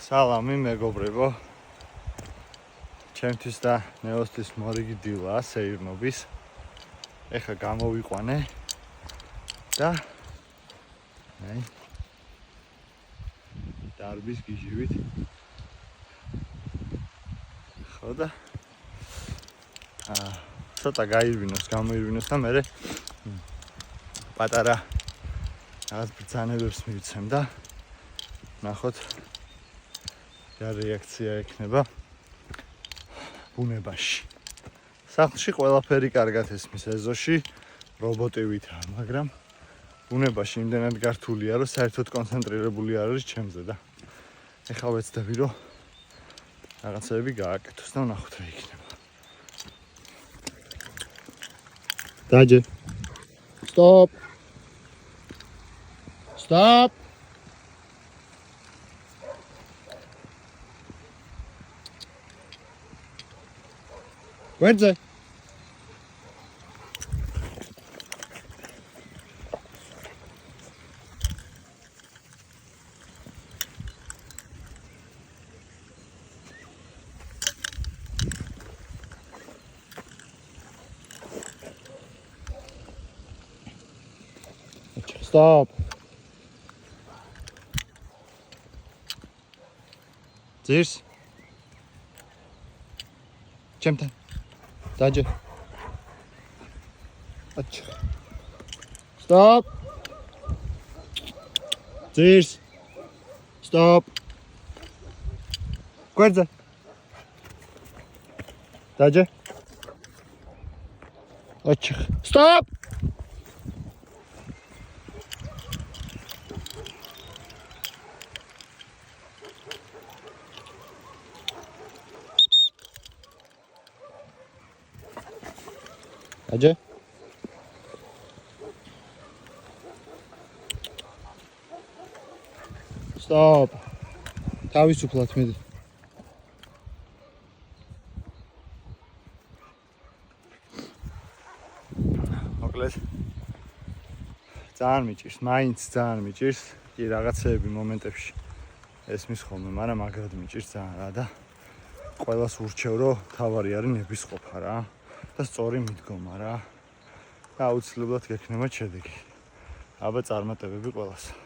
სალამი მეგობრებო, ჩემთვის და ნეოსთვის მორიგი დილა სეირნობის. ეხლა გამოვიყვანე და დარბის გიჟივით. ხო და ცოტა გაირვინოს, გამოირვინოს და მერე პატარა რაღაც ბრძანებებს მივცემ და ნახოთ რა რეაქცია ექნება ბუნებაში. სახლში ყველაფერი კარგად ესმის ეზოში, რობოტივითაა, მაგრამ ბუნებაში იმდენად გართულია, რომ საერთოდ კონცენტრირებული არ არის ჩემზე და ეხლა ვეცდები, რომ რაღაცები გააკეთოს და ვნახოთ რა იქნება. დაჯე. Stop. Stop. Where's Stop. Здесь. Чем-то. Дальше. Stop. Здесь. Stop. Guarda. Дальше. Stop. Aja. Stop. თავისუფლად მედი. მოკლედ. ძალიან მიჭირს, მაინც ძალიან მიჭირს. კი რაღაცეები მომენტებში ესმის ხოლმე, მაგრამ მაგრად მიჭირს ძალიან რა და ყველას ურჩევ, რომ თავარი არის ნებისყოფა რა. და სწორი მიდგომა რა. და აუცილებლად გექნება შედეგი. აბა წარმატებები ყველას.